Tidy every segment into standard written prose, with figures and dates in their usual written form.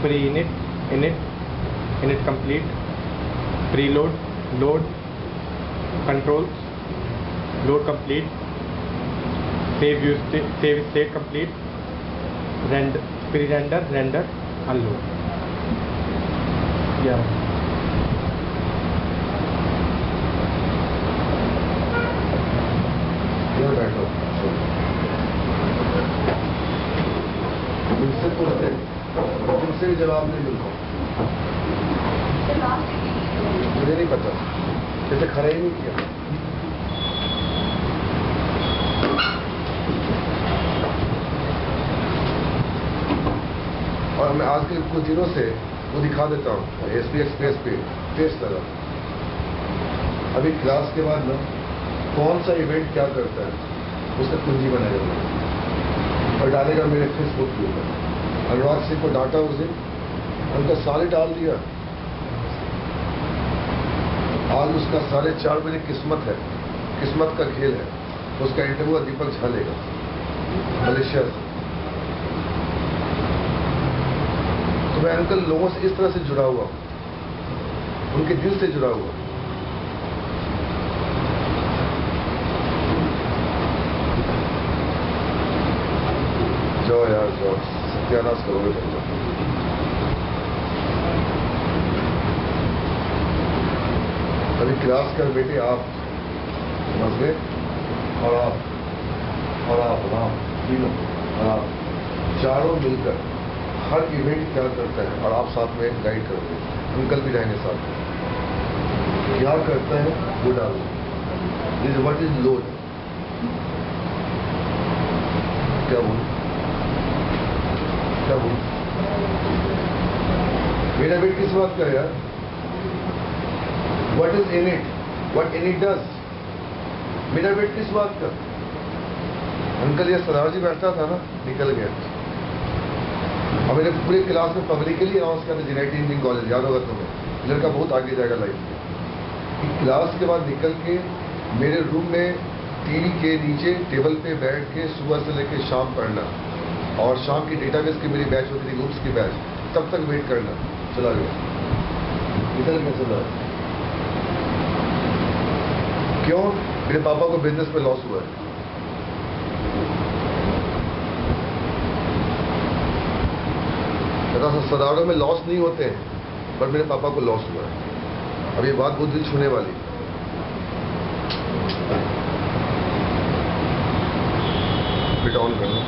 pre-init, init complete, preload, load, controls, load complete, save state complete, pre-render, render, unload. Yeah. बैठो तुमसे पूछते तुमसे भी जवाब नहीं मिलता मुझे नहीं पता जैसे खड़ा ही नहीं किया और मैं आज के कुछ दिनों से वो दिखा देता हूँ SPX स्पेस पे टेस्ट लगा अभी क्लास के बाद ना कौन सा इवेंट क्या करता है उसका कुंजी बनाएगा और डालेगा मेरे फेसबुक के ऊपर। अनुराग सिंह को डाटा उस दिन उनका सारे डाल दिया। आज उसका 4:30 बजे किस्मत है, किस्मत का खेल है। उसका इंटरव्यू दीपक झा लेगा मलेशिया से। तो मैं अंकल लोगों से इस तरह से जुड़ा हुआ हूं, उनके दिल से जुड़ा हुआ। जाओ यार जाओ, सत्यानाश करोगे तुम। अभी क्लास कर बेटे आप समझ गए और आप राम तीनों और आप चारों मिलकर हर इवेंट क्या करता है और आप साथ में गाइड करोगे। अंकल भी रहेंगे साथ में। क्या करता है वो डालो। This what is load. क्या बोलूं क्या बोलूं मेरा बेट किस बात का है यार। What is in it, what in it does. मेरा बेट किस बात का। अंकल ये सरदार जी बैठता था ना, निकल गया। और मेरे पूरे क्लास में पब्लिकली अनाउंस किया था जेनेटिक इंजीनियरिंग कॉलेज, याद होगा तुम्हें। लड़का बहुत आगे जाएगा लाइफ में। क्लास के बाद निकल के मेरे रूम में टीवी के नीचे टेबल पे बैठ के सुबह से लेके शाम पढ़ना और शाम की डेटाबेस की मेरी बैच होती थी, ग्रुप्स की बैच, तब तक वेट करना। चला गया, निकल गया, चला। क्यों? मेरे पापा को बिजनेस में लॉस हुआ है। सदारों में लॉस नहीं होते हैं, पर मेरे पापा को लॉस हुआ है। अब ये बात बहुत दिल छूने वाली। बेटा ऑन कर लो।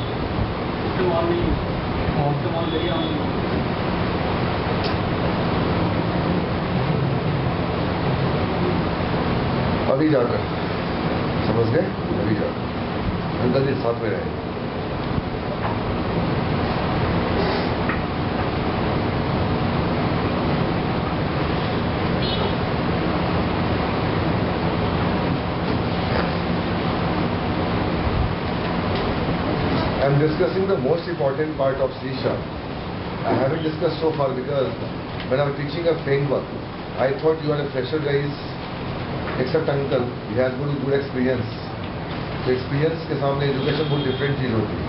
अभी जाकर समझ गए, अभी जाकर अंकल जी साथ में रहे। I'm discussing the most important part of C#. I haven't discussed so far because when I was teaching a framework, I thought you are a fresher guys, except uncle, he has good experience. So experience के सामने education बहुत different चीज होती है।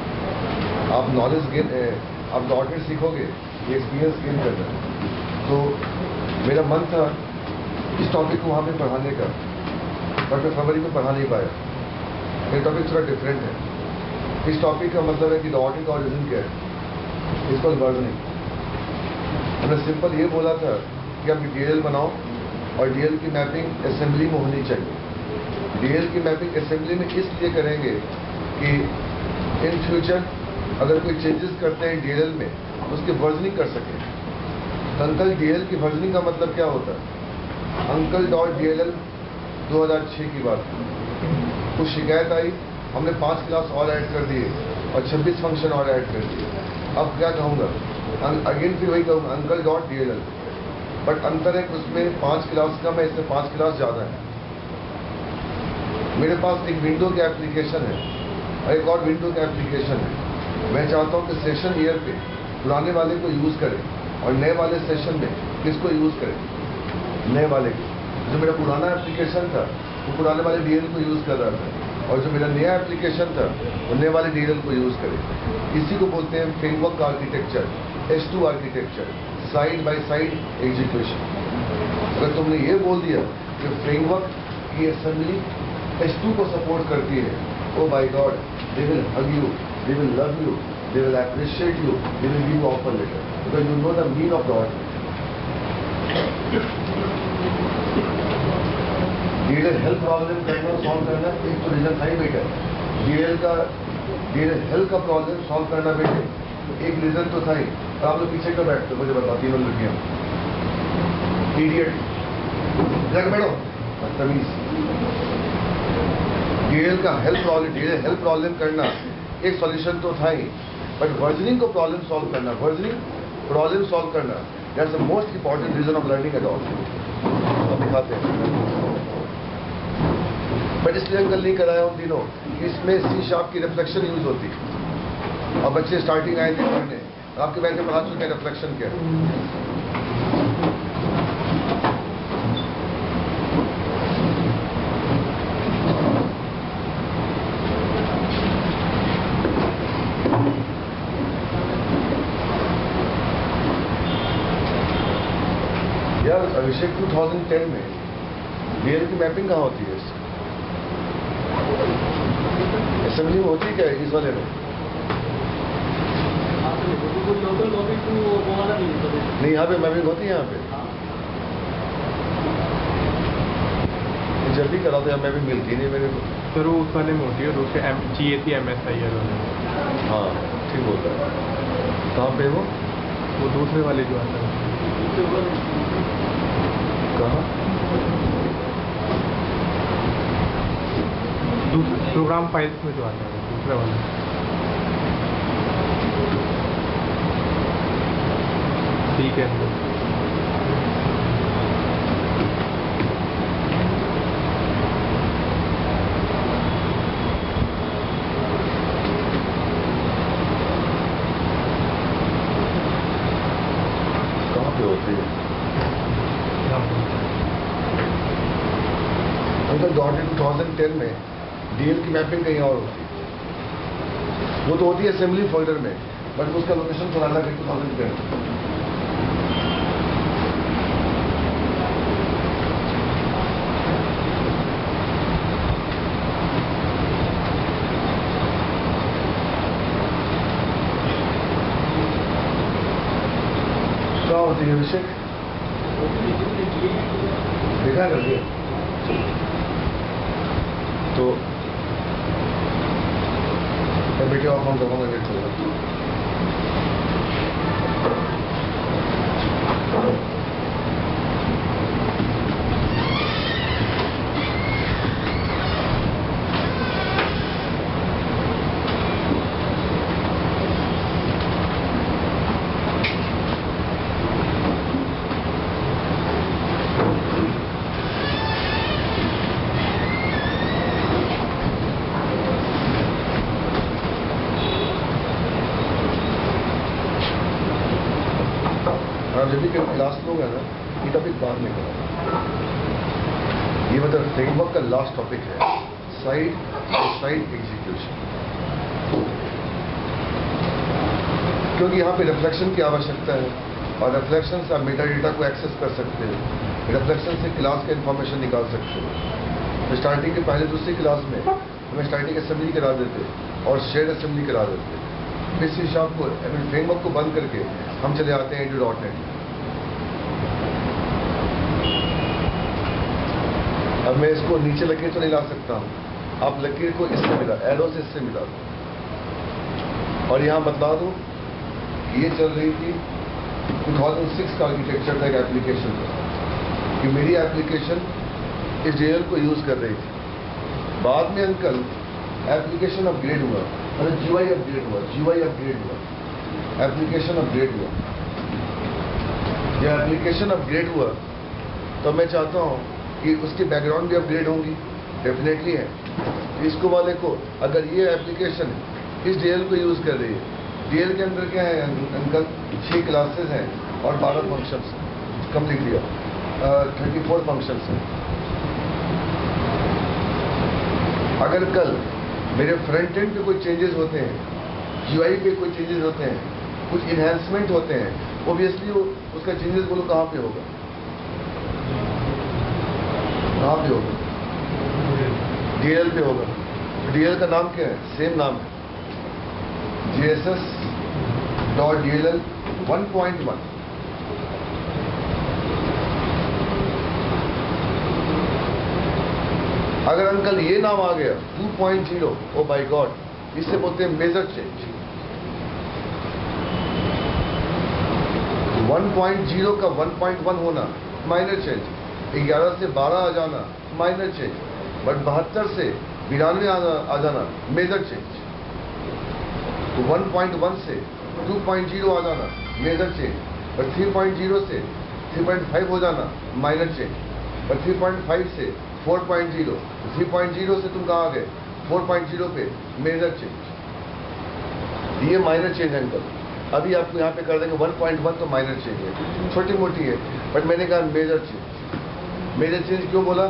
आप knowledge gain, आप doctor सीखोगे, ये experience gain करना है। तो मेरा मन था इस टॉपिक को वहाँ पे पढ़ाने का, पर मैं फरवरी में पढ़ा नहीं पाया। ये टॉपिक थोड़ा डिफरेंट है। इस टॉपिक का मतलब है कि डॉटिंग का ओरिजिन क्या है, इसको वर्जनिंग। हमने सिंपल ये बोला था कि आप डीएल बनाओ और डीएल की मैपिंग असेंबली में होनी चाहिए। डीएल की मैपिंग असेंबली में इसलिए करेंगे कि इन फ्यूचर अगर कोई चेंजेस करते हैं डीएल में तो उसकी वर्जनिंग कर सकें। अंकल डीएल की वर्जनिंग का मतलब क्या होता है। अंकल .dll 2006 की बात, कुछ शिकायत आई, हमने 5 क्लास और ऐड कर दिए और 26 फंक्शन और ऐड कर दिए। अब क्या कहूँगा, अगेन फिर वही कहूँगा अंकल .dll, बट अंतर है उसमें 5 क्लास कम है, इसमें 5 क्लास ज़्यादा है। मेरे पास एक विंडो की एप्लीकेशन है और एक और विंडो की एप्लीकेशन है। मैं चाहता हूँ कि सेशन ईयर पे पुराने वाले को यूज़ करें और नए वाले सेशन में किसको यूज़ करें, नए वाले को। जो मेरा पुराना एप्लीकेशन था वो पुराने वाले डीएल को यूज़ कर रहा था और जो मेरा नया एप्लीकेशन था वो नए वाले डीएल को यूज़ करें। इसी को बोलते हैं framework architecture. S2 architecture, side by side execution. अगर तुमने ये बोल दिया कि फ्रेमवर्क की असेंबली S2 को सपोर्ट करती है, oh by God, they will hug you, they will love you, they will appreciate you, they will give you offer letter because you know the mean of the order. DL health problem करना solve करना एक तो reason था ही बेटा। DL health का problem solve करना बेटे एक रीजन तो था ही। तो आप लोग पीछे क्यों बैठते हो मुझे बताओ तीनों लड़कियां? इडियट, जग बैठो बदतमीज। DL का हेल्थ प्रॉब्लम करना एक सॉल्यूशन तो था ही, बट वर्जनिंग को प्रॉब्लम सॉल्व करना, that's the most important reason of learning at all. हम दिखाते हैं, बट इसलिए अंकल नहीं कराया उन दिनों कि इसमें C# की रिफ्लेक्शन यूज होती। और बच्चे स्टार्टिंग आए थे पढ़ने, आपके वैसे पढ़ा चुके हैं रिफ्लेक्शन क्या है। यार अभिषेक 2010 में DL की मैपिंग कहाँ होती है? असेंबली में होती क्या इस वाले में? नहीं, यहाँ पे मैपिंग होती है। यहाँ पे जल्दी करा दो, यहाँ मैपिंग मिलती नहीं मेरे को। सर वो उस वाले में होती है, दूसरे GAC MSIL वाले। हाँ ठीक बोलता है। कहाँ पे वो दूसरे वाले जो आता है। कहाँ? प्रोग्राम फाइल्स में जो आता है दूसरे वाला। ठीक है। कहाँ पे होती है? अंकल 2010 में DL की मैपिंग कहीं और होती है। वो तो होती है असेंबली फोल्डर में, बट उसका लोकेशन थोड़ा अलग है 2010। क्या होती है अभिषेक? देखा कर दिया तो बेटे ऑफ हम करूँगा वेट करूँगा। जब भी क्लास लोग है ना, ये टॉपिक बाद में करो। ये मतलब फ्रेमवर्क का लास्ट टॉपिक है, साइड एग्जीक्यूशन। क्योंकि यहाँ पे रिफ्लेक्शन की आवश्यकता है और रिफ्लेक्शन से आप मेटा डेटा को एक्सेस कर सकते हो। रिफ्लेक्शन से क्लास का इंफॉर्मेशन निकाल सकते हो। तो स्टार्टिंग के पहले दूसरी क्लास में हमें स्टार्टिंग असेंबली करा देते और शेयर असेंबली करा देते। फिर C# को फ्रेमवर्क को बंद करके हम चले आते हैं into.NET। अब मैं इसको नीचे लकीर तो नहीं ला सकता हूँ, आप लकीर को इससे मिला, एरो से इससे मिला दो। और यहाँ बतला दो कि ये चल रही थी 2006 का आर्किटेक्चर था एक एप्लीकेशन का, कि मेरी एप्लीकेशन इस DL को यूज कर रही थी। बाद में अंकल एप्लीकेशन अपग्रेड हुआ, मतलब GUI अपग्रेड हुआ, एप्लीकेशन अपग्रेड हुआ। जब एप्लीकेशन अपग्रेड हुआ तो मैं चाहता हूँ कि उसकी बैकग्राउंड भी अपग्रेड होंगी, डेफिनेटली है। इसको वाले को अगर ये एप्लीकेशन इस DL को यूज कर रही है, DL के अंदर क्या है अंकल, 6 क्लासेस हैं और 12 फंक्शंस, कम लिख दिया, 34 फंक्शंस हैं। अगर कल मेरे फ्रंट एंड पे कोई चेंजेस होते हैं, GUI पे कोई चेंजेस होते हैं, कुछ इन्हेंसमेंट होते हैं, ओबियसली उसका चेंजेस बोलो कहाँ पे होगा, कहाँ पे होगा, डीएल पे होगा। डीएल का नाम क्या है, सेम नाम है, GSS.DLL 1.1। अगर अंकल ये नाम आ गया 2.0, ओ बाय गॉड, इससे बोलते हैं मेजर चेंज। 1.0 का 1.1 होना माइनर चेंज, 11 से 12 आ जाना माइनर चेंज, बट 72 से 92 आ जाना मेजर चेंज। तो 1.1 से 2.0 आ जाना मेजर चेंज, और 3.0 से 3.5 हो जाना माइनर चेंज, और 3.5 से 4.0, 3.0 से तुम कहाँ आ गए 4.0 पे मेजर चेंज। ये माइनर चेंज है अंकल। अभी आपको यहाँ पे कर देंगे 1.1 तो माइनर चेंज है, छोटी मोटी है, बट मैंने कहा मेजर चेंज। मेजर चेंज क्यों बोला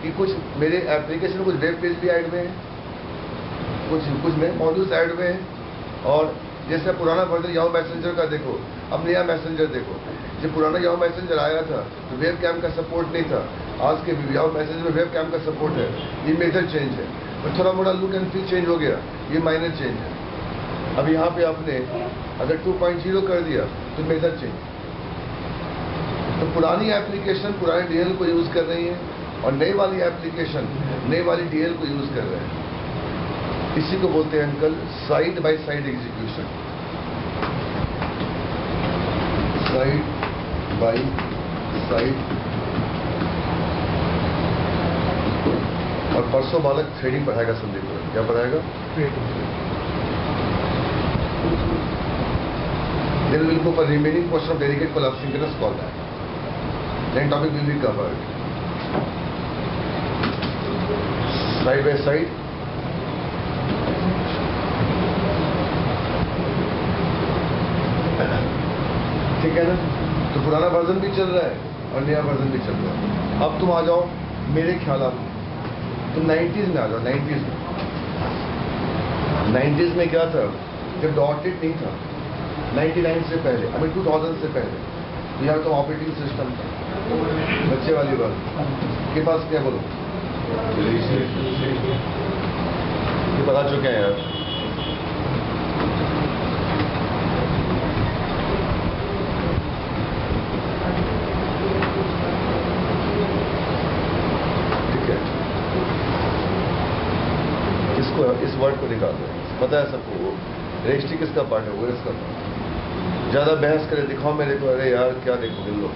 कि कुछ मेरे एप्लीकेशन कुछ वेब पेज भी ऐड में है, कुछ नए मॉड्यूल्स ऐड में है। और जैसे पुराना वर्जन याहू मैसेंजर का देखो, अब नया मैसेंजर देखो। जब पुराना याहू मैसेंजर आया था तो वेब कैम का सपोर्ट नहीं था, आज के याहू मैसेंजर में वेब कैम का सपोर्ट है। ये मेजर चेंज है, और थोड़ा मोड़ा लुक एंड फील चेंज हो गया, ये माइनर चेंज है। अब यहाँ पे आपने अगर 2.0 कर दिया तो मेजर चेंज। तो पुरानी एप्लीकेशन पुराने डीएल को यूज कर रही है, और नई वाली एप्लीकेशन नई वाली डीएल को यूज कर रहे हैं। इसी को बोलते हैं uncle side by side execution. Side by side. और परसों बालक थ्रेडिंग पढ़ाएगा संदीप को। क्या पढ़ाएगा? Then we will go for remaining portion of delicate collapse synchronous call that. Then topic will be covered. Side by side. ठीक है ना? तो पुराना वर्जन भी चल रहा है और नया वर्जन भी चल रहा है। अब तुम आ जाओ मेरे ख्यालात में, तुम 90s में आ जाओ। 90s में क्या था, जब डॉटेड नहीं था, 99 से पहले, अभी 2000 से पहले, तो यहाँ तो ऑपरेटिंग सिस्टम था, बच्चे वाली बात के पास क्या बोलो, ये बता चुके हैं यार। ठीक है, इसको इस वर्ड को निकाल दो, पता है सबको वो रजिस्ट्री किसका पार्ट है, वो इसका पार्ट। ज़्यादा बहस करे, दिखाओ मेरे को, अरे यार क्या देखो गिन लो,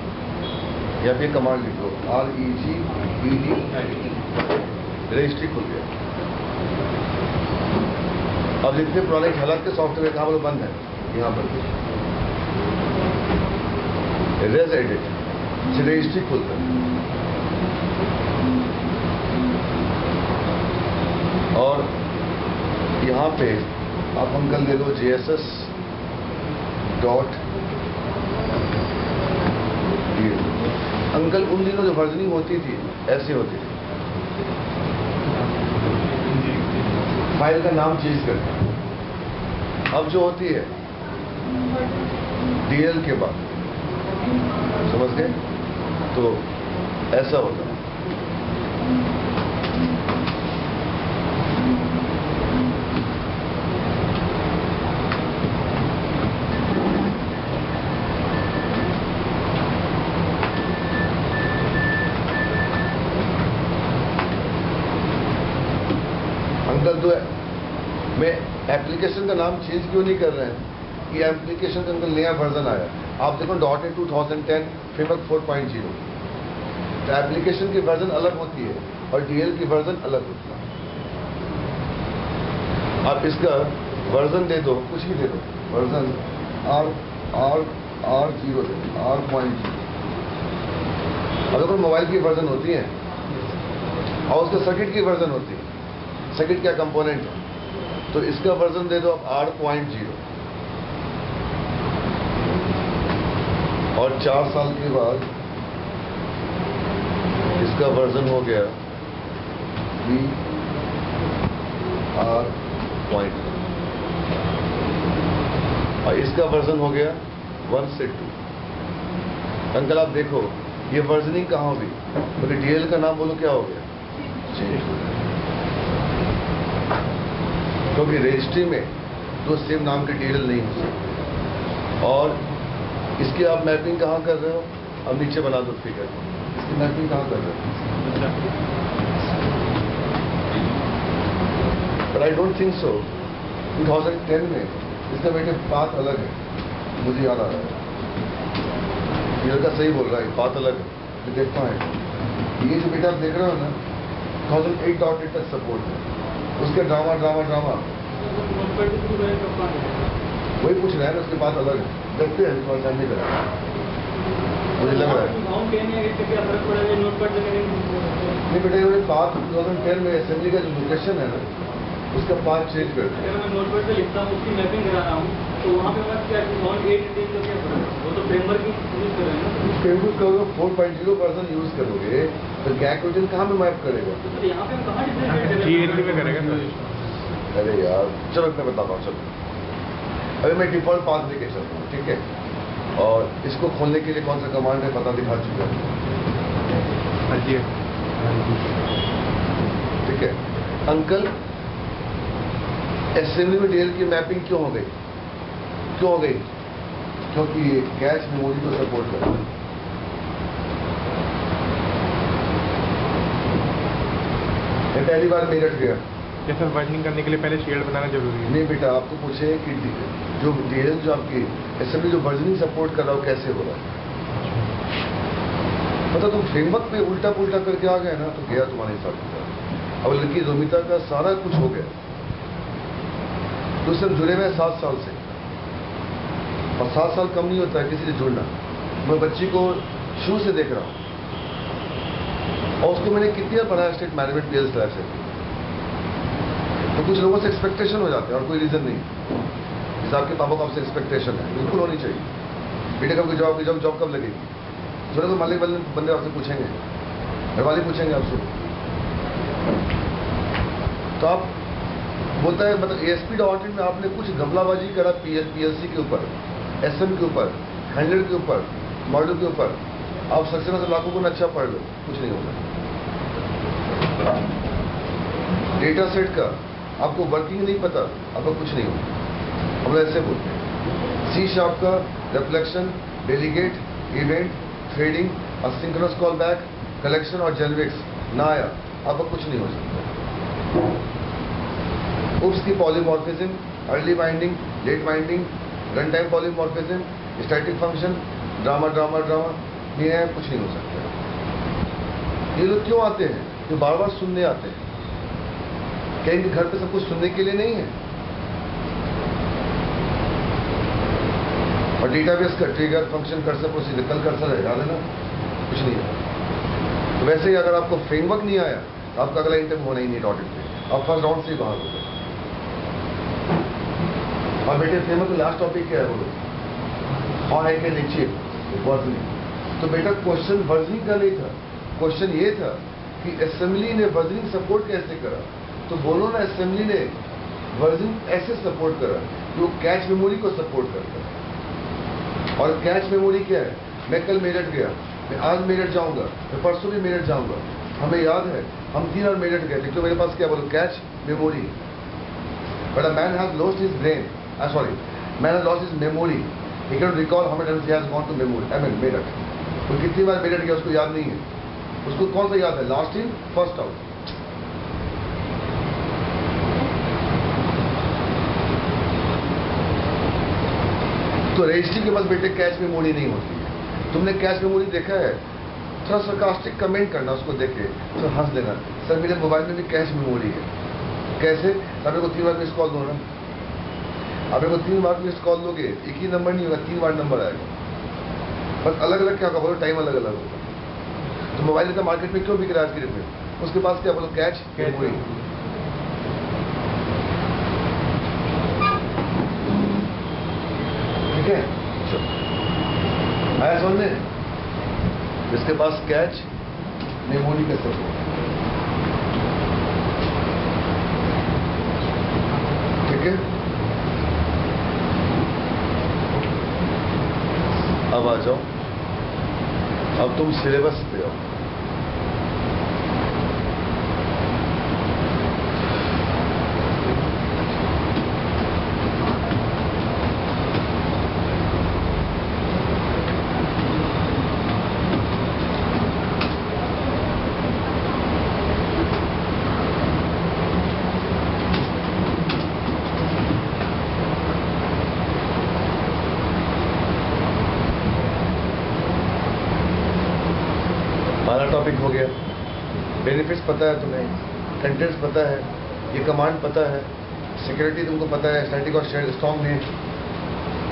या फिर कमांड लिख लो REGED, रजिस्ट्री खुल गया। अब जितने पुराने ख्यालात के सॉफ्टवेयर कहाँ पर बंद है, यहाँ पर रेज एडिट से रजिस्ट्री खुलता है। और यहाँ पे आप अंकल ले लो GSS.DL। अंकल उन दिनों जो वर्जनिंग होती थी ऐसी होती थी, फाइल का नाम चेंज करके। अब जो होती है DL के बाद, समझ गए? तो ऐसा होता है। तो मैं एप्लीकेशन का नाम चेंज क्यों नहीं कर रहे हैं कि एप्लीकेशन का अंदर नया वर्जन आया। आप देखो .NET 2010 फ्रेमवर्क 4.0, तो एप्लीकेशन की वर्जन अलग होती है और DL की वर्जन अलग होती है। आप इसका वर्जन दे दो, कुछ भी दे दो, वर्जन R0 दे दो, R.0। अब देखो मोबाइल की वर्जन होती है और उसका सर्किट की वर्जन होती है। सर्किट क्या कंपोनेंट है, तो इसका वर्जन दे दो आप R.0, और 4 साल के बाद इसका वर्जन हो गया VR.1। और इसका वर्जन हो गया 1 से 2। अंकल आप देखो ये वर्जनिंग कहाँ होगी, बोले डीएल का नाम बोलो क्या हो गया, चेंज हो गया। क्योंकि रजिस्ट्री में दो सेम नाम के डीएल नहीं हो सकते। और इसकी आप मैपिंग कहाँ कर रहे हो, अब नीचे बना दो फिगर, इसकी मैपिंग कहाँ कर रहे हो। But I don't think so 2010 में इसका बेटे बात अलग है, मुझे याद आ रहा है, ये लड़का सही बोल रहा है, बात अलग है। मैं देखता हूँ ये जो बेटा आप देख रहे हो ना 2008.8 तक सपोर्ट है, उसके ड्रामा वही पूछ रहा है ना, उसके बात अलग है। देखते हैं थोड़ा टाइम नहीं करें, मुझे लग रहा है नहीं बेटा इन्होंने बात 2010 में असेंबली का जो लोकेशन है ना उसका पाथ चेंज कर दिया। मैं नोट पर लिखता हूँ उसकी मैपिंग करा रहा हूँ तो वहाँ पे मैं क्या 1.8 का क्या फर्क है, वो तो फ्रेमवर्क यूज कर रहे हैं ना। फ्रेमवर्क करोगे 4.0% यूज करोगे तो गैक रीजन कहाँ में मैप करेगा, तो यहाँ पे हम कहाँ डिफरेंशिएट GA3 में करेगा सर। अरे यार चलो मैं बताता हूँ। चलो अभी मैं डिफॉल्ट पाथ लेके चलता हूँ, ठीक है, और इसको खोलने के लिए कौन सा कमांड है पता दिखा चुका है, ठीक है। अंकल असेंबली में डीएल की मैपिंग क्यों हो गई, क्योंकि ये कैश मेमोरी को सपोर्ट करता है। मैं पहली बार मेरठ गया, ये सर वर्जनिंग करने के लिए पहले शेड बनाना जरूरी है। नहीं बेटा आपको पूछे कि जो डीएल जो आपकी असेंबली जो वर्जनिंग सपोर्ट कर रहा हो कैसे हो रहा है, मतलब तुम फ्रेमवर्क पे उल्टा पुल्टा करके आ गए ना तो गया तुम्हारे हिसाब से। अब लड़की रोमिता का सारा कुछ हो गया तो उससे जुड़े हुए 7 साल से, और 7 साल कम नहीं होता है किसी से जुड़ना। मैं बच्ची को शुरू से देख रहा हूँ और उसको मैंने कितनी बार पढ़ाया स्टेट मैनेजमेंट पीएल स्लैब से। तो कुछ लोगों से एक्सपेक्टेशन हो जाते हैं और कोई रीजन नहीं, जैसे आपके पापा को आपसे एक्सपेक्टेशन है, बिल्कुल होनी चाहिए। बेटे कब जॉब कब लगेगी, थोड़ा तो मालिक बंदे आपसे पूछेंगे, घर वाले पूछेंगे आपसे। तो आप बोलता है मतलब एएसपी ऑडिट में आपने कुछ गमलाबाजी करा पीएलसी के ऊपर, एसएम के ऊपर, हैंडलर के ऊपर, मॉडल के ऊपर, आप सक्सेना से लाखों को अच्छा पढ़ लो, कुछ नहीं होगा। डेटा सेट का आपको वर्किंग नहीं पता, आपका कुछ नहीं होगा। हम ऐसे बोलते हैं C# का reflection, delegate, event, threading, asynchronous call back, collection और जेनरिक्स ना आया आपका कुछ नहीं हो सकता। उप्स की polymorphism, early binding, late binding, run time polymorphism, static function, drama नहीं है, कुछ नहीं हो सकता। ये लोग क्यों आते हैं, जो बार बार सुनने आते हैं, कहेंगे घर पे सब कुछ सुनने के लिए नहीं है। और डेटाबेस का ट्रिगर, फंक्शन, कर्सर, प्रोसीजर, कल कर्सर है याद है ना, कुछ नहीं है। तो वैसे ही अगर आपको फ्रेमवर्क नहीं आया तो आपका अगला इंटरव्यू होना ही नहीं ऑडिट पे, आप फर्स्ट राउंड से ही बाहर हो गए। और बेटे फ्रेमवर्क लास्ट टॉपिक क्या है बोलो, how I can achieve versioning. तो बेटा क्वेश्चन वर्जनिंग का नहीं था, क्वेश्चन ये था कि असेंबली ने वर्जनिंग सपोर्ट कैसे करा। तो बोलो ना असेंबली ने वर्जनिंग ऐसे सपोर्ट करा कि वो कैच मेमोरी को सपोर्ट करता है। और कैच मेमोरी क्या है, मैं कल मेरठ गया, मैं आज मेरठ जाऊंगा, मैं परसों भी मेरठ जाऊंगा। हमें याद है हम 3 बार मेरठ गए थे, तो मेरे पास क्या बोलो cache memory. But a man has lost his brain, sorry man has lost his memory, he can recall how many times he has gone to memory, I mean Meerut. वो कितनी बार मेरठ गया उसको याद नहीं है। उसको कौन सा याद है, लास्ट इन फर्स्ट आउट। तो रजिस्ट्री के पास बेटे कैच मेमोरी नहीं होती है। तुमने कैच मेमोरी देखा है, थोड़ा सरकास्टिक कमेंट करना उसको देखे तो हंस देना, सर मेरे मोबाइल में भी कैच मेमोरी है। कैसे, आप को 3 बार मिस कॉल दो ना, आप को 3 बार मिस कॉल दोगे, एक ही नंबर नहीं होगा, 3 बार नंबर आएगा, बस अलग अलग क्या होगा बोलो, टाइम अलग अलग होगा। तो मोबाइल इतना मार्केट में क्यों बिक रहा है आज के डेट में, उसके पास क्या बोलो कैच मेमोरी। ठीक है, आया समझने, जिसके पास कैच मेमोरी का सपोर्ट। ठीक है, अब तुम सिलेबस पे हो। पहला टॉपिक हो गया, बेनिफिट्स पता है तुम्हें, कंटेंट्स पता है, ये कमांड पता है, सिक्योरिटी तुमको पता है, स्टैटिक और शेयर स्ट्रॉन्ग नेम,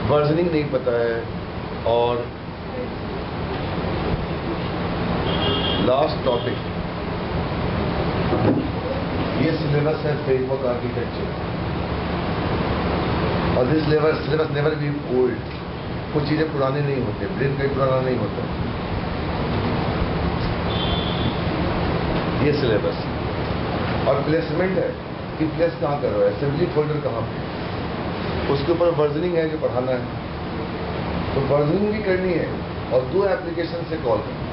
वर्जनिंग नहीं पता है, और लास्ट टॉपिक ये सिलेबस है फ्रेमवर्क आर्किटेक्चर। और this syllabus never be old. कुछ चीजें पुराने नहीं होते, ब्रेन कहीं पुराना नहीं होता। ये सिलेबस और प्लेसमेंट है कि प्लेस कहाँ कर रहा है, असेंबली फोल्डर कहाँ पे, उसके ऊपर वर्जनिंग है जो पढ़ाना है, तो वर्जनिंग भी करनी है और 2 एप्लीकेशन से कॉल करना।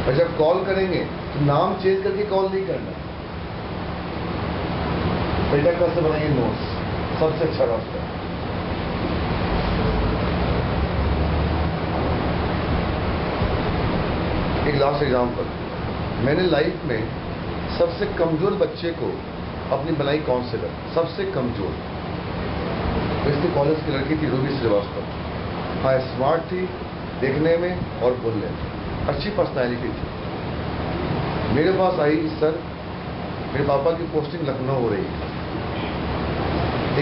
और जब कॉल करेंगे तो नाम चेंज करके कॉल नहीं करना। बेटा कैसे बनाइए नोट्स, सबसे अच्छा रास्ता है। एक लास्ट एग्जाम्पल, मैंने लाइफ में सबसे कमजोर बच्चे को अपनी बनाई काउंसलर, सबसे कमजोर। इसके कॉलेज की लड़की थी रूबी श्रीवास्तव। हाँ, स्मार्ट थी देखने में और बोलने में, अच्छी पर्सनैलिटी थी। मेरे पास आई, सर मेरे पापा की पोस्टिंग लखनऊ हो रही है,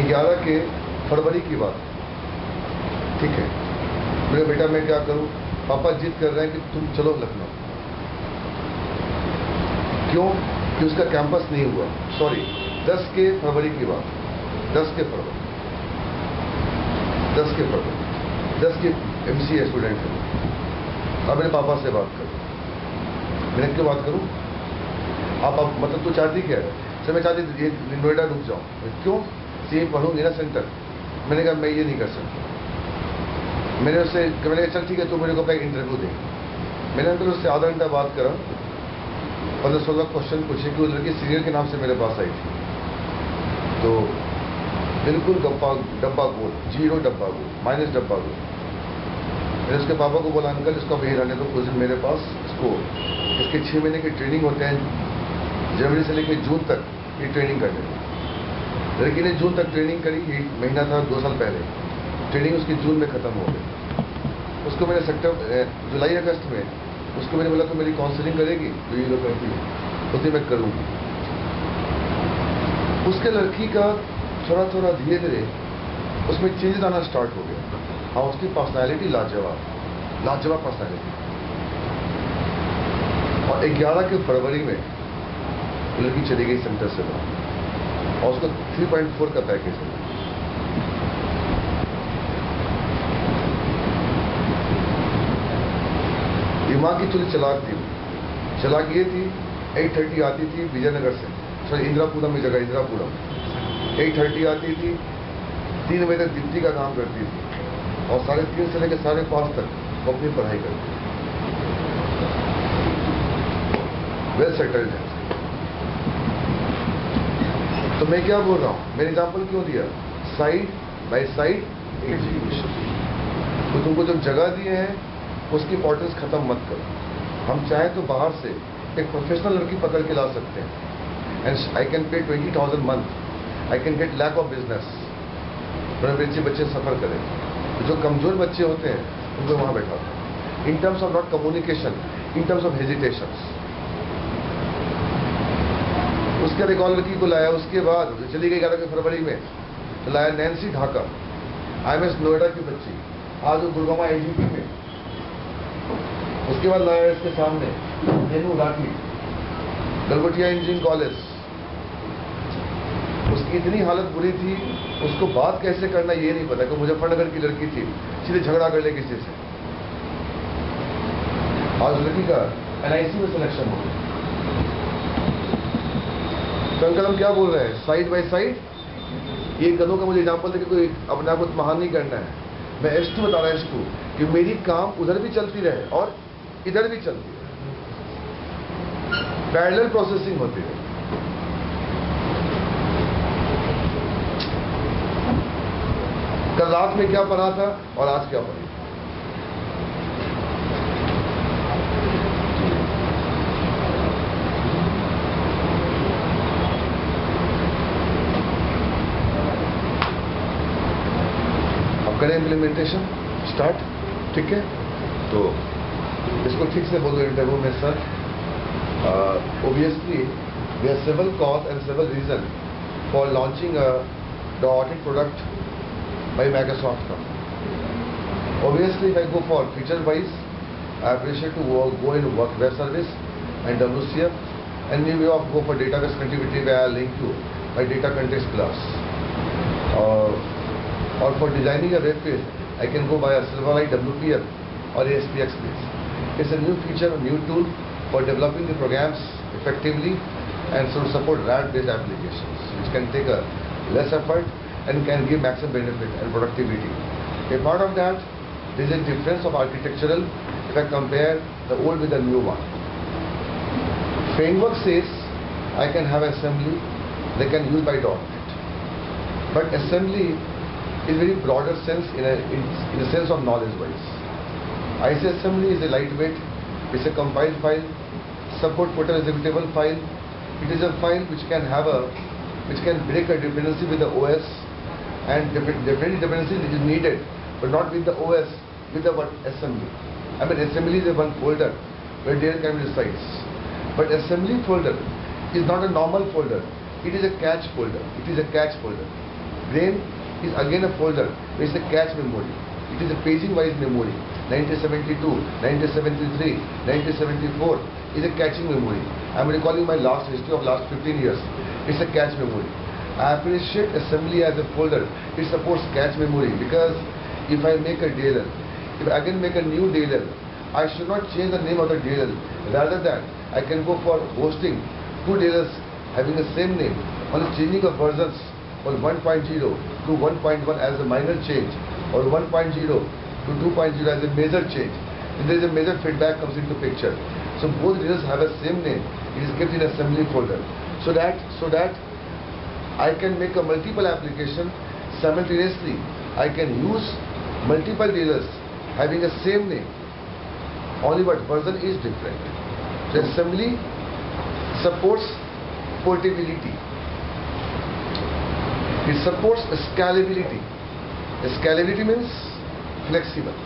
11 के फरवरी की बात, ठीक है। मेरे बेटा मैं क्या करूं, पापा जिद कर रहे हैं कि तुम चलो लखनऊ। क्यों? कि उसका कैंपस नहीं हुआ। सॉरी, 10 के फरवरी की बात, 10 के फरवरी 10 की MCA स्टूडेंट है। अब मेरे पापा से बात करूं, मैंने क्यों बात करूं? आप मतलब तू चाहती क्या है? सर मैं चाहती थी नोएडा रुक जाऊं। क्यों? सीए पढ़ूंगी ना सेंटर। मैंने कहा मैं ये नहीं कर सकता। मैंने कहा चल ठीक है, तो मेरे को अपना इंटरव्यू दे। मैंने अंदर उससे आधा घंटा बात करा, 15-16 क्वेश्चन पूछे कि वो लड़की सीनियर के नाम से मेरे पास आई थी। तो बिल्कुल डब्बा गोल, 0 डब्बा गोल, माइनस डब्बा गोल। मैंने उसके पापा को बोला, अंकल इसको अब यही रहने दो, कुछ दिन मेरे पास इसको, इसके 6 महीने की ट्रेनिंग होते हैं, जनवरी से लेकर जून तक ये ट्रेनिंग करने थे। लड़की ने जून तक ट्रेनिंग करी, 1 महीना था 2 साल पहले, ट्रेनिंग उसकी जून में खत्म हो गई। उसको मैंने जुलाई अगस्त में उसको मैंने बोला तो मेरी काउंसलिंग करेगी, तो ये लोग करती है, उसे मैं करूँगी। उसके लड़की का थोड़ा थोड़ा धीरे धीरे उसमें चेंज आना स्टार्ट हो गया। हाँ, उसकी पर्सनैलिटी लाजवाब पर्सनैलिटी। और 11 के फरवरी में लड़की चली गई सेंटर से बाहर, और उसको 3.4 का पैकेज है। दिमाग की थोड़ी चालाक थी। चालाक ये थी, 8:30 आती थी विजयनगर से, सॉरी इंदिरापुरम में जगह, इंदिरापुरम 8:30 आती थी, 3 बजे तक डिप्टी का काम करती थी, और 3:30 से लेकर 5:30 तक वो अपनी पढ़ाई करती थी। वेल सेटल्ड है। तो मैं क्या बोल रहा हूं, मैंने एग्जाम्पल क्यों दिया? Side by side execution. तो तुमको जो जगह दिए हैं उसकी इंपॉर्टेंस खत्म मत करो। हम चाहें तो बाहर से एक प्रोफेशनल लड़की पकड़ के ला सकते हैं, and I can pay 20,000 month, I can get lack of business. मेरे बच्चे सफर करें। तो जो कमजोर बच्चे होते हैं उनको वहां बैठा, in terms of not communication, in terms of hesitation. उसके रिकॉल लड़की को लाया, उसके बाद चली गई 11 फरवरी में, तो लाया नैन्सी ढाका, IMS नोएडा की बच्ची, आज वो गुड़गांव IGP में। उसके बाद लाया इसके सामने रेनू राठी, गलगोटिया इंजीनियरिंग कॉलेज। उसकी इतनी हालत बुरी थी, उसको बात कैसे करना ये नहीं पता, कि मुजफ्फरनगर की लड़की थी, सीधे झगड़ा कर ले किसी से। आज लड़की का NIC में सिलेक्शन हो गया। तो अंकल हम क्या बोल रहे हैं, साइड बाय साइड। ये गधों का मुझे एग्जाम्पल देकर कोई अपने आप को महान नहीं करना है। मैं S2 बता रहा हूँ, S2 कि मेरी काम उधर भी चलती रहे और इधर भी चलती रहे, पैरेलल प्रोसेसिंग होती रहे। कल रात में क्या पढ़ा था और आज क्या पढ़ी? अब करें इम्प्लीमेंटेशन स्टार्ट, ठीक है? तो इसको ठीक से बोलो इंटरव्यू में, sir obviously there are several cause and several reasons for launching the audit product by Microsoft company. Obviously, if I go for feature wise, I appreciate to go in work web service and WCF, and maybe go for database connectivity where I link to my data context plus. Or for designing a web page, I can go by a Silverlight WPF or ASPX base. It's a new feature, a new tool for developing the programs effectively and so support RAD-based applications, which can take a less effort and can give maximum benefit and productivity. A part of that, there is a difference of architectural if I compare the old with the new one. Framework says I can have assembly, they can use by .NET. But assembly is very broader sense in a sense of knowledge wise. I say assembly is a lightweight, it's a compiled file, support portal executable file. It is a file which can break a dependency with the OS, and dependency is needed, but not with the OS, with the assembly. I mean, assembly is a one folder where data can be resides. But assembly folder is not a normal folder. It is a cache folder. It is a cache folder. Brain is again a folder. It's a cache memory. It is a paging wise memory. 1972, 1973, 1974 is a caching memory. I'm recalling my last history of last 15 years. It's a cache memory. I appreciate assembly as a folder. It supports cache memory because if I make a DLL, if I can make a new DLL, I should not change the name of the DLL. Rather than I can go for hosting two DLLs having the same name, only changing of versions from 1.0 to 1.1 as a minor change, or 1.0 to 2.0 as a major change. If there is a major feedback comes into picture. So both DLLs have a same name. It is kept in assembly folder. So that I can make a multiple application simultaneously. I can use multiple DLLs having a same name. Only but version is different. So assembly supports portability. It supports scalability. Scalability means flexible.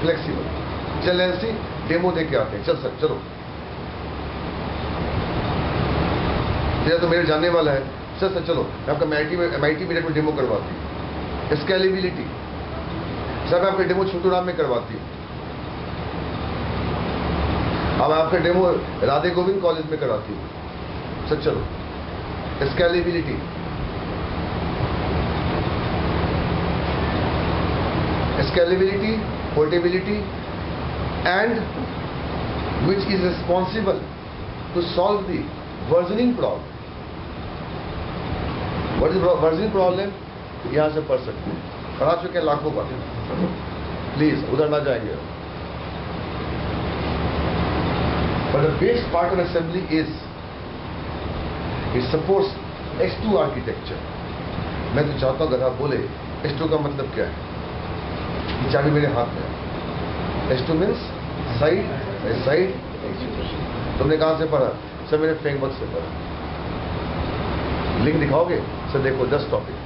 Flexible. चल ऐसी demo दे के आते हैं. चल sir चलो. यह तो मेरे जानने वाला है. सर चलो मैं आपका MIT मीडिया में डेमो करवाती हूँ. स्केलेबिलिटी. सर मैं आपका डेमो छोटू राम में करवाती हूँ. अब आपका डेमो राधे गोविंद कॉलेज में कराती हूँ. सर चलो. Scalability. Scalability, portability, and which is responsible to solve the versioning problem. What is versioning problem? यहाँ से पढ़ सकते हैं. पढ़ा चुके हैं लाखों बार. प्लीज उधर ना जाएंगे. But the base part of assembly is it supports S2 architecture. मैं तो चाहता हूँ अगर आप बोले S2 का मतलब क्या है. चाबी मेरे हाथ में है. S2 means side. तुमने कहां से पढ़ा? सर मैंने फ्रेमवर्क से पढ़ा. लिंक दिखाओगे? सर देखो 10 टॉपिक.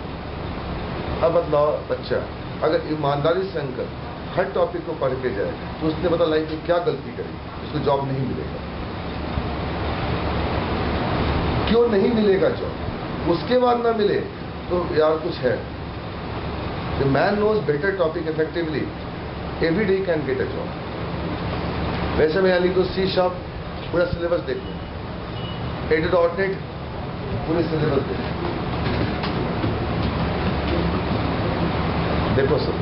अब बतलाओ बच्चा अगर ईमानदारी से अंकल हर टॉपिक को पढ़ के जाए तो उसने पता लाइफ में क्या गलती करी, उसको जॉब नहीं मिलेगा. क्यों नहीं मिलेगा जॉब? उसके बाद ना मिले तो यार कुछ है. The man knows better topic effectively. Every day he can get a job. वैसे मैं यहाँ लिख दो C# पूरा सिलेबस देख लो. ADO.NET पूरे सिलेबस देख लो. देखो सर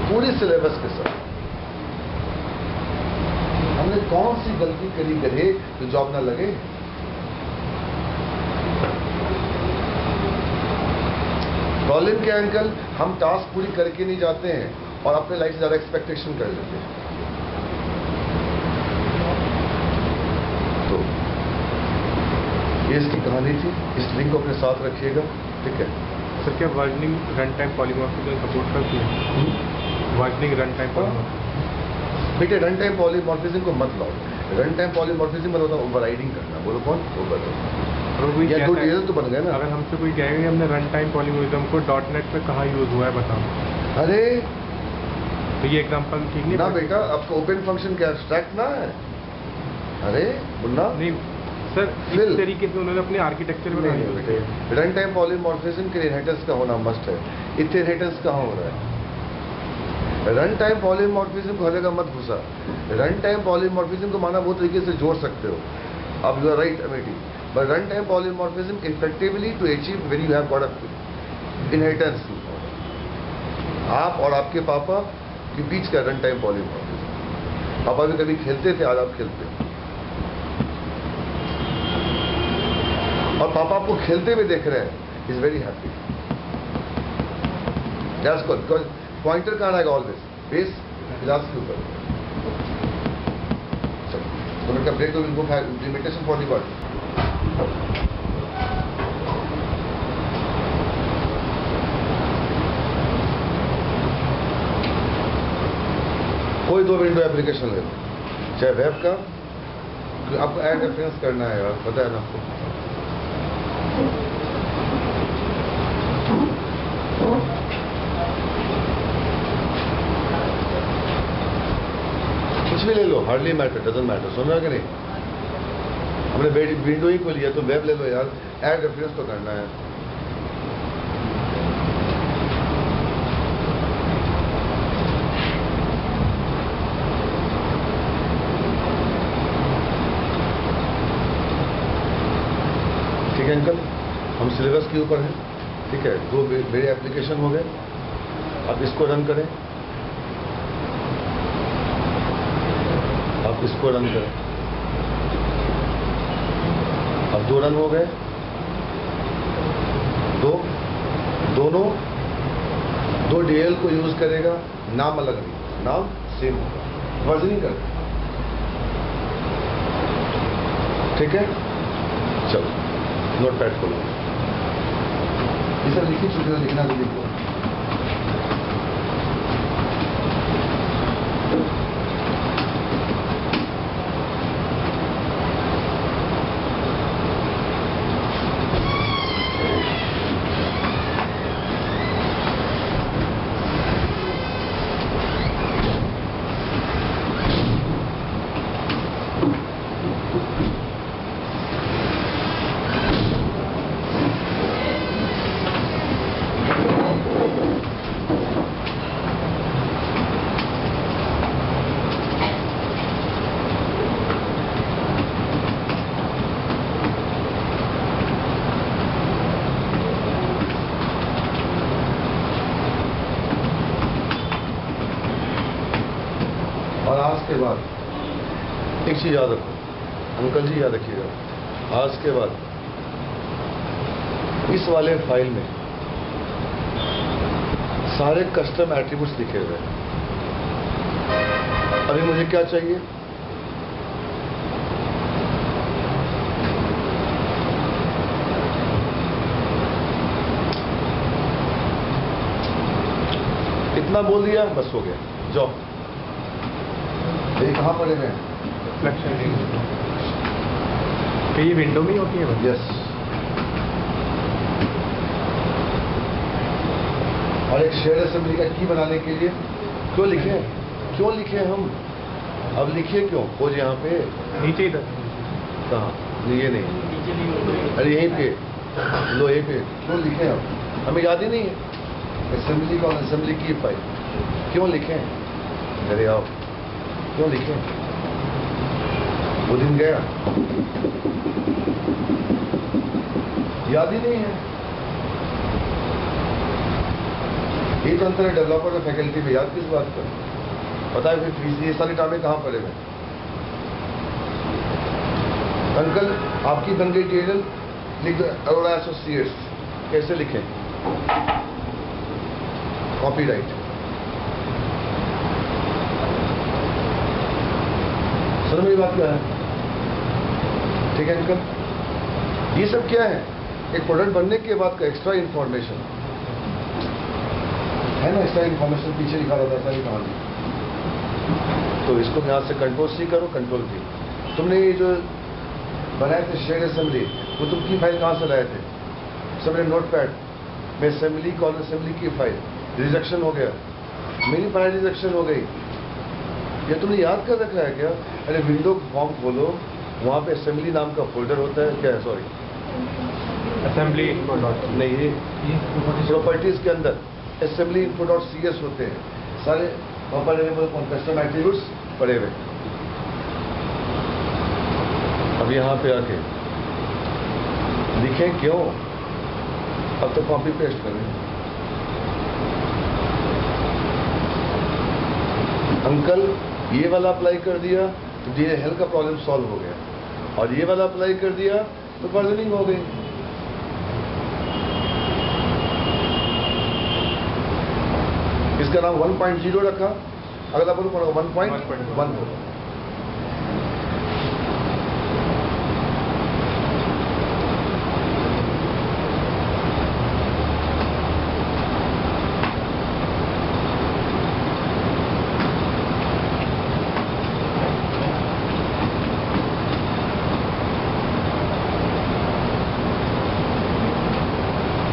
पूरी सिलेबस के साथ हमने कौन सी गलती करी गधे जो जॉब ना लगे. प्रॉब्लम क्या है अंकल, हम टास्क पूरी करके नहीं जाते हैं और अपने लाइफ से ज़्यादा एक्सपेक्टेशन कर लेते हैं। तो ये इसकी कहानी थी, इस लिंक को अपने साथ रखिएगा, ठीक है। सर क्या versioning run time polymorphism support करती है? Versioning run time polymorphism. बेटे रन टाइम पॉलीमॉर्फिज्म को मत लाओ। रन टाइम पॉलीमॉर्फिज्म मतलब होता है ओवरराइडिंग करना। बोलो कौन ओवर? या दो डिटेल तो बन गए ना। अगर हमसे कोई कहेगा कि हमने रन टाइम पॉलीमॉर्फिज्म को .NET पे कहाँ यूज हुआ है बताओ। अरे तो ये एग्जांपल ठीक नहीं ना बेटा, आपका ओपन फंक्शन क्या एब्स्ट्रैक्ट ना है? अरे बोलना नहीं सर, इस तरीके से उन्होंने अपने आर्किटेक्चर में नहीं बेटे, रन टाइम पॉलीमॉर्फिज्म के इनहेरिटेंस का होना मस्ट है। इतने इनहेरिटेंस कहाँ हो रहा है? रन टाइम पॉलीमॉर्फिज्म को हर जगह मत घुसा। रन टाइम पॉलीमॉर्फिज्म को माना बहुत तरीके से जोड़ सकते हो। अब यू आर राइट अमेटी, but run time polymorphism effectively to achieve when you have got a inheritance, आप और आपके पापा के बीच का रन टाइम पॉलीमॉर्फिज्म। पापा भी कभी खेलते थे, आज आप खेलते हो, और पापा आपको खेलते हुए देख रहे हैं, is very happy. That's good, because pointer कहाँ आएगा ऑलवेज बेस क्लास के ऊपर। चलो तो ब्रेक तो will go for implementation for the word. कोई दो विंडो एप्लीकेशन ले लो, चाहे वेब का, आपको ऐड रेफरेंस करना है यार, पता है ना आपको। कुछ भी ले लो, हार्डली मैटर, डजंट मैटर। सुन रहा कि नहीं? हमने विंडो ही को लिया तो वेब ले लो यार, ऐड रेफरेंस तो करना है। ठीक है अंकल, हम सिलेबस के ऊपर हैं, ठीक है। दो मेरे एप्लीकेशन हो गए, अब इसको रन करें, अब इसको रन करें। अब दो रन हो गए, दो डीएल को यूज करेगा, नाम अलग नहीं, नाम सेम होगा, वर्जनिंग कर, ठीक है। चलो नोटपैड खोलो, ये सब लिखी चुके हो, लिखना भी लिखो। और आज के बाद एक चीज याद रखो, अंकल जी याद रखिएगा, आज के बाद इस वाले फाइल में सारे कस्टम एट्रीब्यूट्स लिखे हुए हैं। अभी मुझे क्या चाहिए? इतना बोल दिया, बस हो गया, जाओ। ये कहाँ पड़े हुए हैं? तो ये विंडो में ही होती है? यस। और एक शेयर असेंबली का की बनाने के लिए क्यों लिखे हम? अब लिखिए क्यों? खोज यहाँ पे नीचे इधर। कहाँ? ये नहीं, अरे यहीं पे लो, यहीं पे क्यों लिखे हम? हमें याद ही नहीं है असेंबली का, असेंबली की फाइल क्यों लिखे? अरे आओ, क्यों लिखे? वो दिन गया, याद ही नहीं है। ये तो अंतर है डेवलपर और फैकल्टी में, याद किस बात का? पता है फिर ये सारे टामे कहाँ पड़े हुए? अंकल आपकी बन गई टेबल, लिख दो अरोड़ा एसोसिएट्स। कैसे लिखें? कॉपीराइट। सर मेरी बात क्या है? ठीक है अंकल, ये सब क्या है? एक प्रोडक्ट बनने के बाद का एक्स्ट्रा इंफॉर्मेशन है ना, एक्स्ट्रा इंफॉर्मेशन पीछे लिखा रहता है सारी कहानी। तो इसको यहाँ से कंट्रोल सी करो, कंट्रोल भी। तुमने ये जो बनाए थे शेयर असेंबली, वो तुम की फाइल कहाँ से लाए थे? सबने नोटपैड में असेंबली, कॉल असेंबली की फाइल रिजेक्शन हो गया, मेरी फाइल रिजेक्शन हो गई, ये तुमने याद कर रखा है क्या? अरे विंडो फॉर्म खोलो, वहाँ पे असेंबली नाम का फोल्डर होता है, क्या है, सॉरी असेंबली इनको डॉट नहीं, ये प्रॉपर्टीज के अंदर असेंबली इनफो डॉट CS होते हैं सारे, वहाँ पर कस्टम एट्रीब्यूट्स पड़े हुए। अब यहाँ पे आके लिखें क्यों? अब तो कॉपी पेस्ट करें। अंकल ये वाला अप्लाई कर दिया तो DLL का प्रॉब्लम सॉल्व हो गया, और ये वाला अप्लाई कर दिया तो वर्जनिंग हो गई। इसका नाम 1.0 रखा, अगला बोलो 1.1 बोलो।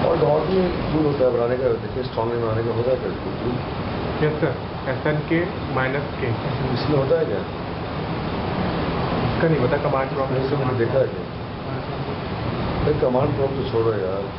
और डॉट में टूल होता है बनाने का, देखिए स्ट्रॉन्ग में बनाने का होता है tool. Yes sir, SNK -K इसमें होता है क्या? इसका नहीं पता, कमांड प्रॉब्लम इसमें मैंने देखा है क्या? भाई कमांड प्रॉब्लम तो छोड़ो यार।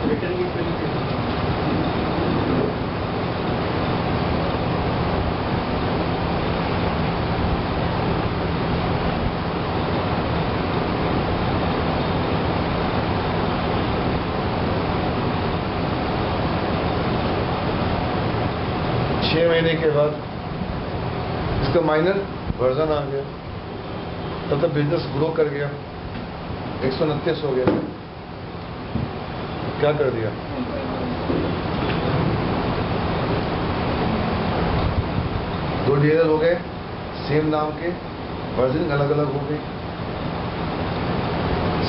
रिटर्न की स्पेलिंग महीने के बाद इसका माइनर वर्जन आ गया, तब तक बिजनेस ग्रो कर गया, 129 हो गया। क्या कर दिया? दो DLL हो गए सेम नाम के, वर्जन अलग अलग हो गए।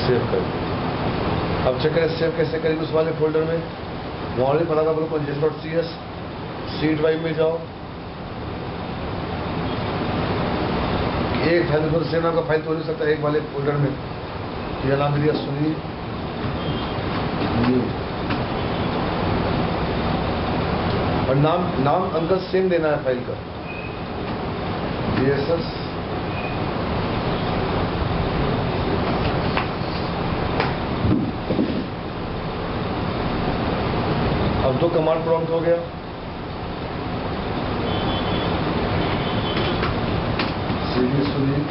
सेव कर दिया। अब चेक करें सेव कैसे करेंगे उस वाले फोल्डर में। वहाँ भी पता था बोलो .js.cs, C ड्राइव में जाओ, एक फाइल में सेम नाम का फाइल तो नहीं सकता एक वाले फोल्डर में। यह नाम दिया सुनील और नाम अंकल सेम देना है फाइल का, DSS अब तो कमांड प्रॉम्प्ट हो गया। सुनील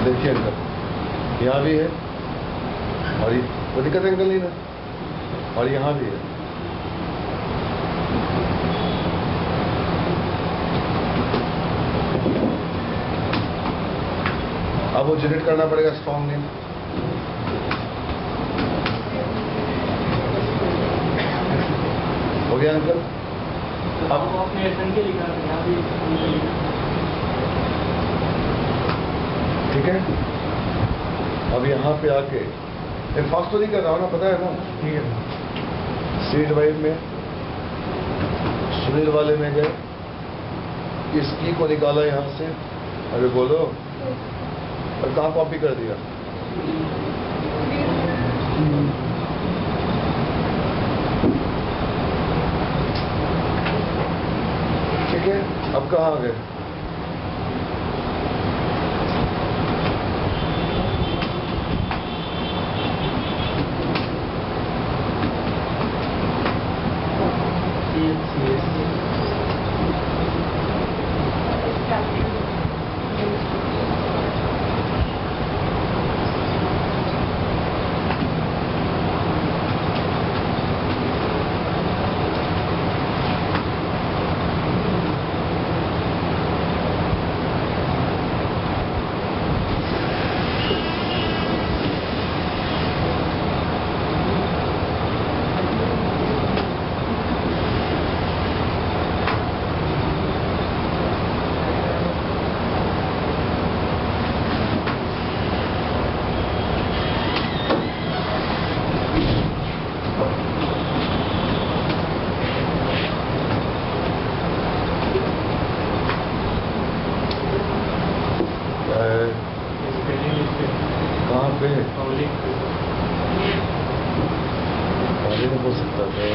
देखिए अंकल यहाँ भी है, और ये कोई दिक्कत अंकल नहीं ना, और यहाँ भी है। अब वो जनरेट करना पड़ेगा स्ट्रॉन्ग नेम। हो गया अंकल? अब आपने SNK लिखा है, यहाँ भी SNK लिखा है। ठीक है, अब यहाँ पे आके फास्ट तो नहीं कर रहा हूँ ना, पता है ना? ठीक है। C ड्राइव में सुनील वाले में गए, इस की को निकाला यहाँ से, अरे बोलो, और कहाँ कॉपी कर दिया? ठीक है, अब कहाँ आ गए? कहाँ पे? पहले नहीं हो सकता था।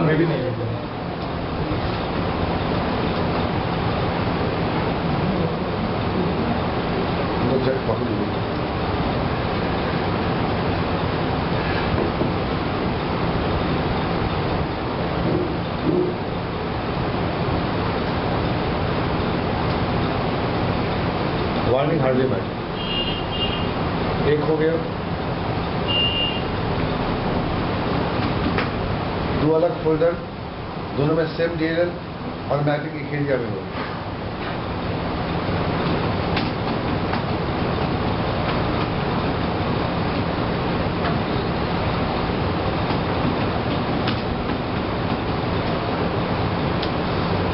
मैं भी नहीं चेक पकड़ लीजिए। वार्निंग हार्डली मैटर, एक हो गया। दो अलग फोल्डर, दोनों में सेम डीएलएल और मैपिंग एक एरिया में हो।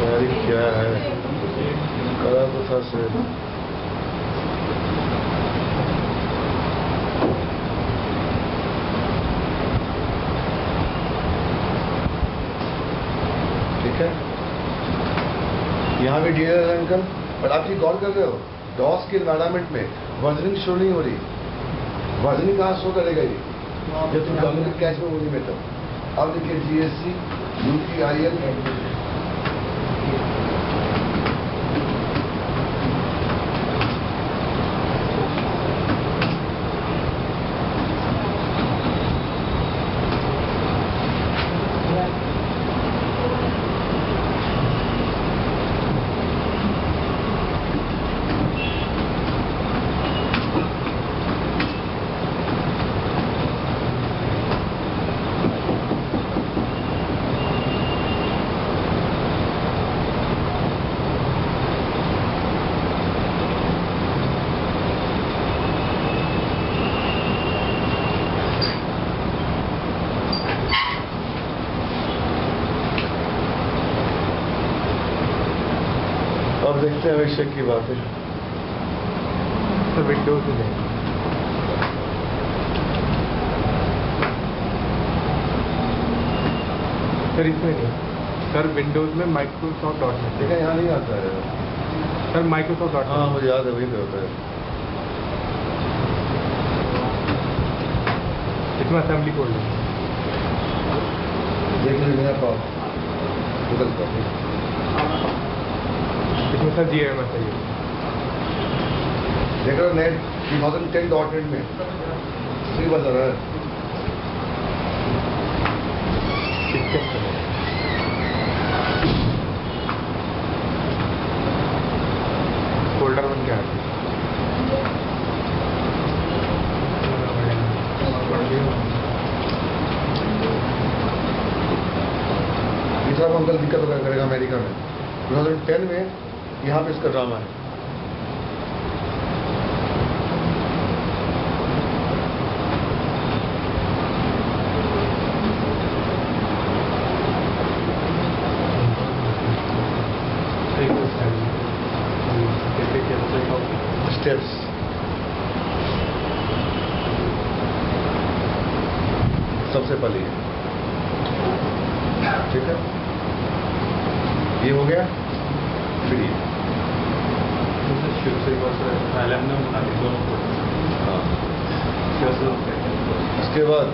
अरे क्या है, करा तो था से यहाँ भी डीएलएल है अंकल, और आप ये गौर कर रहे हो डॉस के एनवायरमेंट में वर्जनिंग शो नहीं हो रही। वर्जनिंग कहाँ शो करेगा ये जब तुम डोमिनेट कैश में होनी में। तब अब देखिए जीएससी यूपीआईएल अब देखते हैं अभिषेक की बातें। सर विंडोज में सर इसमें नहीं सर, विंडोज में माइक्रोसॉफ्ट डॉट नेट। देखा यहाँ नहीं आता है सर माइक्रोसॉफ्ट डॉट हाँ मुझे याद है, वहीं पे होता है। इसमें असेंबली कोड है। देख लीजिए मेरा पास गूगल पर इसमें सर GMS है ये। देख रहे हो नेट 2010 डॉट नेट में फ्री बता रहा है। फोल्डर बन के आ गया। तीसरा को अंकल दिक्कत होगा करेगा अमेरिका में 2010 में, यहाँ पे इसका ड्रामा है। स्टेप्स सबसे पहले ये। ठीक है, ये हो गया, फिर ये। शिव से एल्यूमिनियम बना दी दोनों को। हाँ, कैसे उसके बाद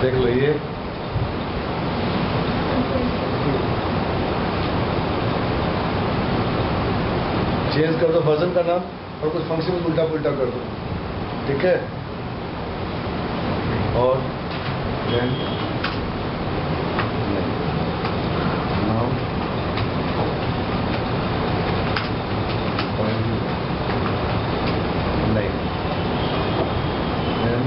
देख लो ये चेंज कर दो वर्जन का नाम और कुछ फंक्शन उल्टा पुल्टा कर दो। ठीक है, और then now नहीं then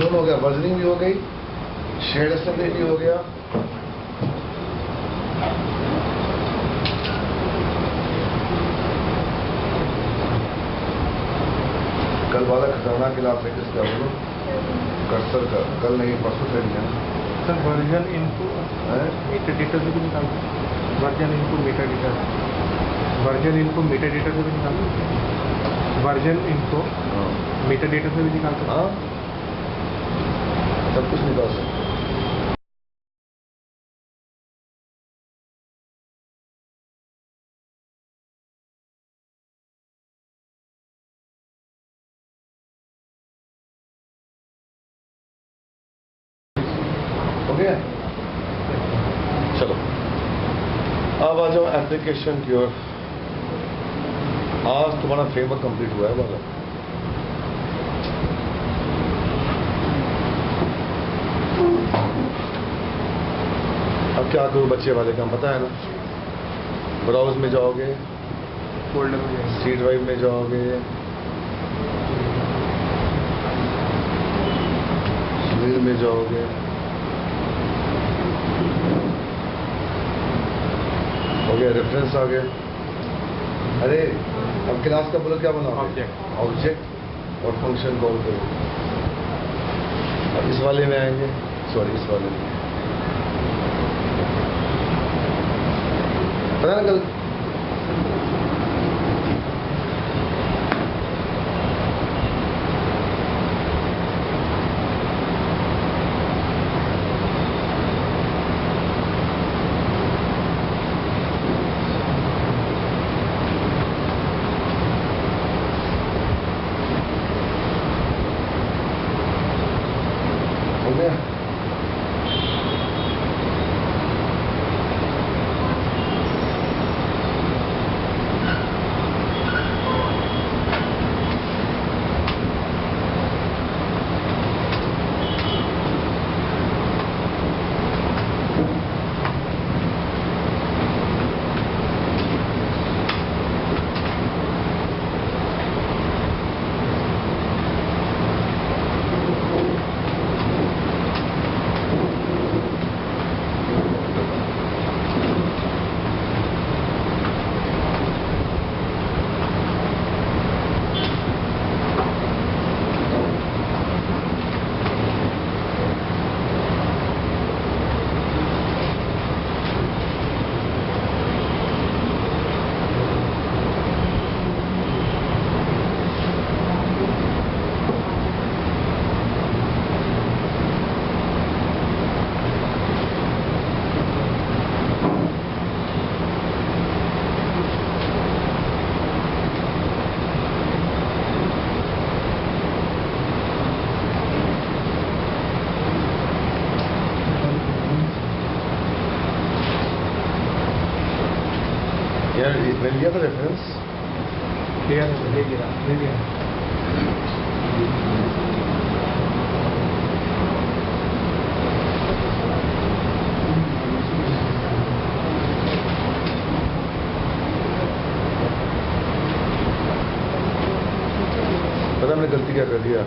दोनों हो गया, वर्जनिंग भी हो गई, शेड असेंबली भी हो गया। कल वाला खतरनाक क्लास है किसका बोलो? कर्सर का। कल नहीं, परसों से नहीं है ना? सर वर्जन इनको मीटर डेटा से भी निकाल दो। वर्जन इनको मीटर डेटा, वर्जन इनको मीटर डेटा से भी निकाल दो। वर्जन इनको हाँ मीटर डेटा से भी निकाल दो। हाँ, सब कुछ निकाल सकते। हो गया? चलो अब आ जाओ एप्लीकेशन की ओर। आज तुम्हारा फ्रेमवर्क कंप्लीट हुआ है वाला। अब क्या करूं, बच्चे वाले काम पता है ना? ब्राउज में जाओगे, फोल्डर में जाएंगे। सी ड्राइव में जाओगे, सुनील में जाओगे, हो गया, रेफरेंस आ गया। अरे अब क्लास का बोलो क्या बनाओ? ऑब्जेक्ट। ऑब्जेक्ट और फंक्शन कॉल करो। अब इस वाले में आएंगे, सॉरी इस वाले में। पता ना कल हो गया। यार मिल गया था रेफरेंस? क्लियर है, ले लिया। पता मैंने गलती क्या कर दिया?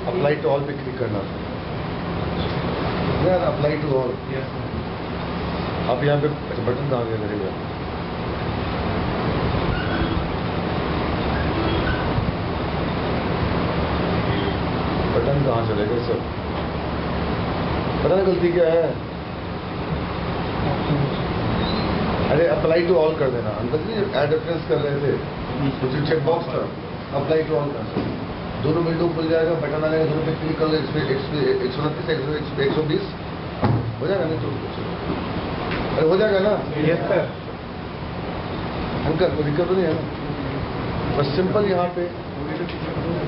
अप्लाई टू ऑल पे क्लिक करना था यार। अप्लाई टू ऑल, आप यहाँ पे बटन कहाँ गया करेगा? बटन कहाँ चलेगा सर? पता ना गलती क्या है? अरे अप्लाई टू ऑल कर देना। अंदर से एड रेफरेंस कर रहे थे तो जो चेक बॉक्स था, अप्लाई टू ऑल कर देना। दोनों विंडो खुल जाएगा, बटन आएगा, दोनों पे क्लिक कर लो। 129 120 हो जाएगा नहीं तो? अरे हो जाएगा ना? Yes sir. अंकल कोई दिक्कत तो नहीं है ना? बस सिंपल यहाँ पे।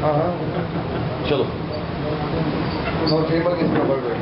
हाँ हाँ चलो, फ्रेमवर्क इसका बढ़ रहा है।